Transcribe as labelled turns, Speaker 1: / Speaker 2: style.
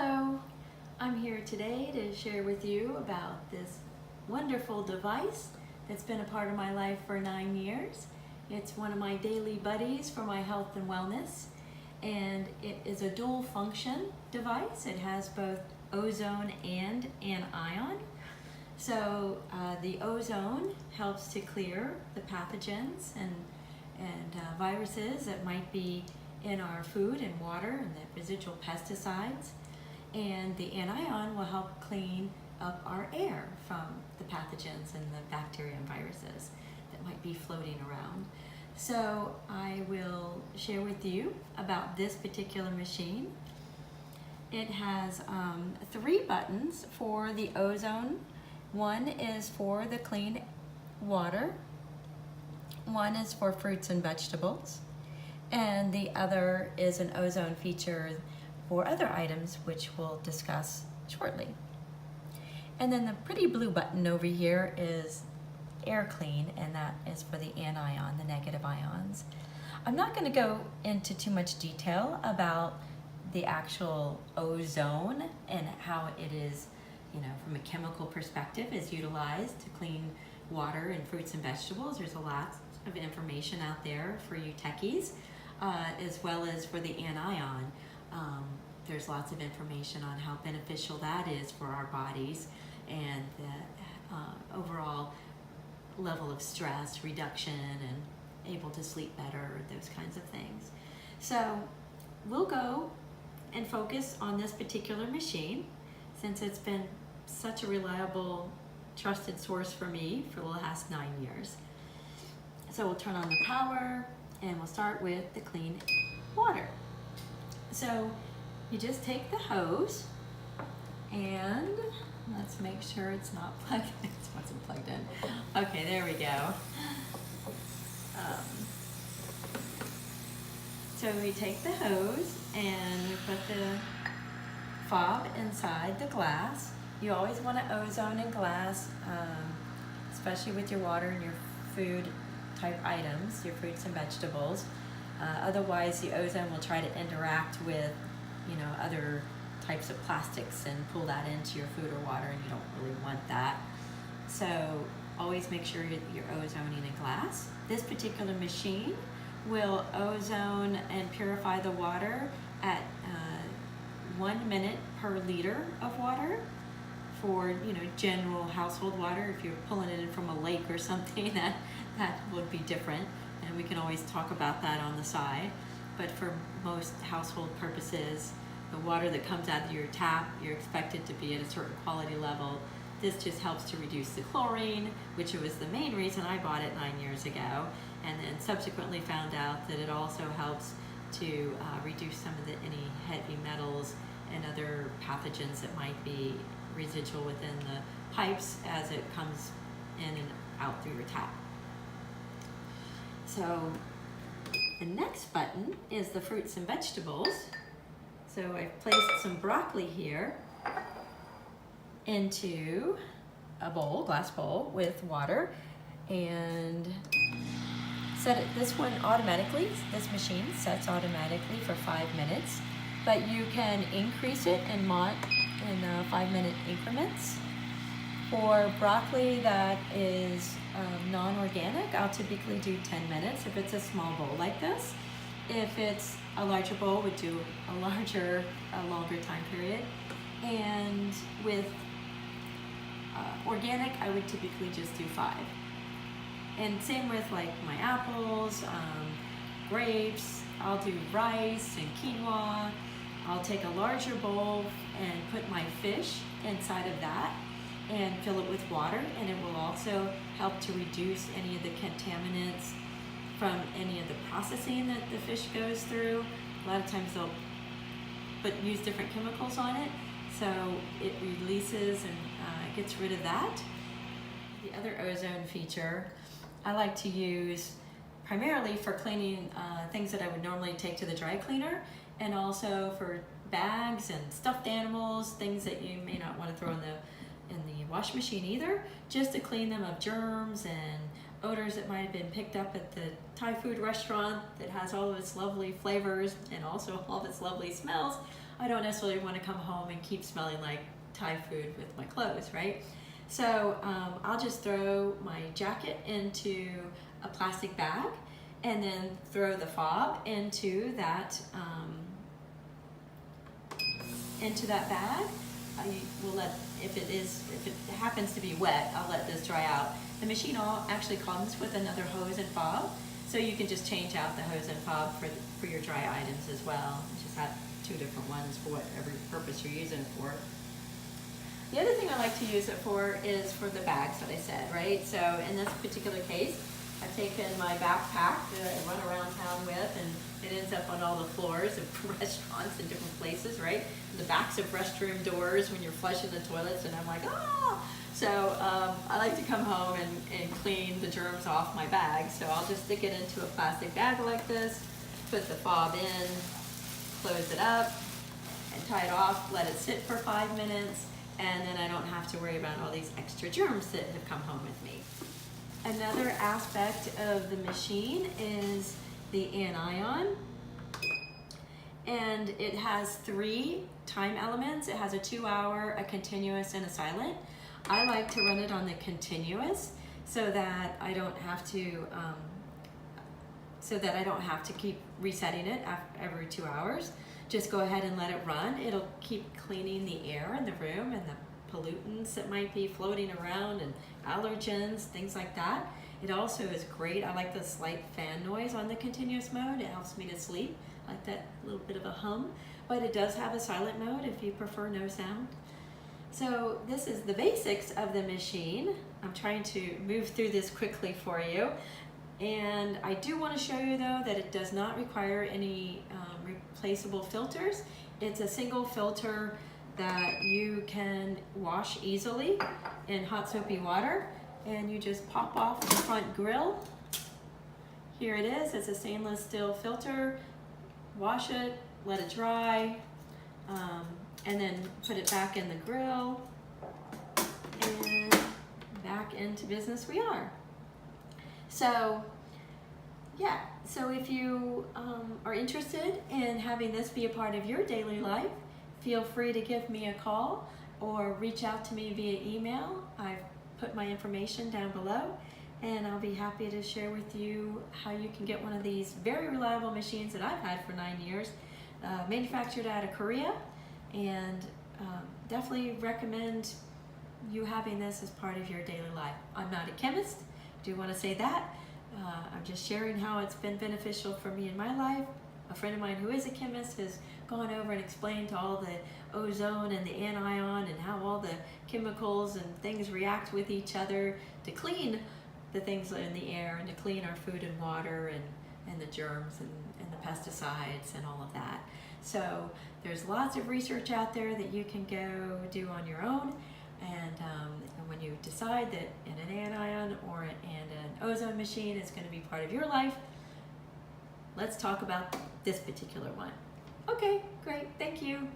Speaker 1: Hello, I'm here today to share with you about this wonderful device that's been a part of my life for 9 years. It's one of my daily buddies for my health and wellness, and it is a dual function device. It has both ozone and anion. So the ozone helps to clear the pathogens and viruses that might be in our food and water and the residual pesticides. And the anion will help clean up our air from the pathogens and the bacteria and viruses that might be floating around. So I will share with you about this particular machine. It has 3 buttons for the ozone. One is for the clean water, one is for fruits and vegetables, and the other is an ozone feature for other items, which we'll discuss shortly. And then the pretty blue button over here is air clean, and that is for the anion, the negative ions. I'm not going to go into too much detail about the actual ozone and how it is, from a chemical perspective, is utilized to clean water and fruits and vegetables. There's a lot of information out there for you techies, as well as for the anion. There's lots of information on how beneficial that is for our bodies and the overall level of stress reduction and able to sleep better, those kinds of things. So we'll go and focus on this particular machine since it's been such a reliable, trusted source for me for the last 9 years. So we'll turn on the power and we'll start with the clean water. So you just take the hose and let's make sure it's not plugged in. It wasn't plugged in. Okay, there we go. So we take the hose and we put the fob inside the glass. You always want to ozone in glass, especially with your water and your food type items, your fruits and vegetables. Otherwise, the ozone will try to interact with, other types of plastics and pull that into your food or water, and you don't really want that. So always make sure you're ozoning in glass. This particular machine will ozone and purify the water at 1 minute per liter of water for general household water. If you're pulling it in from a lake or something, that would be different, and we can always talk about that on the side. But for most household purposes, the water that comes out of your tap, you're expected to be at a certain quality level. This just helps to reduce the chlorine, which was the main reason I bought it 9 years ago, and then subsequently found out that it also helps to reduce some of any heavy metals and other pathogens that might be residual within the pipes as it comes in and out through your tap. So the next button is the fruits and vegetables. So I've placed some broccoli here into a bowl, glass bowl with water, and set it. This machine sets automatically for 5 minutes, but you can increase it in 5-minute increments. For broccoli that is non-organic, I'll typically do 10 minutes if it's a small bowl like this. If it's a larger bowl, would do a longer time period. And with organic, I would typically just do 5. And same with like my apples, grapes. I'll do rice and quinoa. I'll take a larger bowl and put my fish inside of that and fill it with water, and it will also help to reduce any of the contaminants from any of the processing that the fish goes through. A lot of times they'll use different chemicals on it, so it releases and gets rid of that. The other ozone feature I like to use primarily for cleaning things that I would normally take to the dry cleaner, and also for bags and stuffed animals, things that you may not want to throw in the wash machine either, just to clean them of germs and odors that might have been picked up at the Thai food restaurant that has all of its lovely flavors and also all of its lovely smells. I don't necessarily want to come home and keep smelling like Thai food with my clothes, right? So I'll just throw my jacket into a plastic bag and then throw the fob into that bag. I will let, if it happens to be wet, I'll let this dry out. The machine actually comes with another hose and fob, so you can just change out the hose and fob for your dry items as well. Just have two different ones for whatever purpose you're using it for. The other thing I like to use it for is for the bags that I said, right? So in this particular case, I've taken my backpack that I run around town with, and it ends up on all the floors of restaurants and different places, right? The backs of restroom doors when you're flushing the toilets, and I'm like, ah! So I like to come home and clean the germs off my bag. So I'll just stick it into a plastic bag like this, put the fob in, close it up, and tie it off, let it sit for 5 minutes, and then I don't have to worry about all these extra germs that have come home with me. Another aspect of the machine is the anion, and it has 3 time elements. It has a 2-hour, a continuous, and a silent. I like to run it on the continuous so that I don't have to keep resetting it every 2 hours. Just go ahead and let it run. It'll keep cleaning the air in the room and the pollutants that might be floating around and allergens, things like that. It also is great. I like the slight fan noise on the continuous mode. It helps me to sleep. I like that little bit of a hum. But it does have a silent mode if you prefer no sound. So this is the basics of the machine. I'm trying to move through this quickly for you. And I do want to show you though that it does not require any replaceable filters. It's a single filter that you can wash easily in hot soapy water, and you just pop off the front grill. Here it is. It's a stainless steel filter. Wash it, let it dry, and then put it back in the grill, and back into business we are. So yeah, so if you are interested in having this be a part of your daily life, feel free to give me a call or reach out to me via email. I've put my information down below, and I'll be happy to share with you how you can get one of these very reliable machines that I've had for 9 years, manufactured out of Korea, and definitely recommend you having this as part of your daily life. I'm not a chemist, do want to say that. I'm just sharing how it's been beneficial for me in my life. A friend of mine who is a chemist has gone over and explained all the ozone and the anion and how all the chemicals and things react with each other to clean the things in the air and to clean our food and water and the germs and the pesticides and all of that. So there's lots of research out there that you can go do on your own, and when you decide that an anion or an ozone machine is going to be part of your life, let's talk about this particular one. Okay, great, thank you.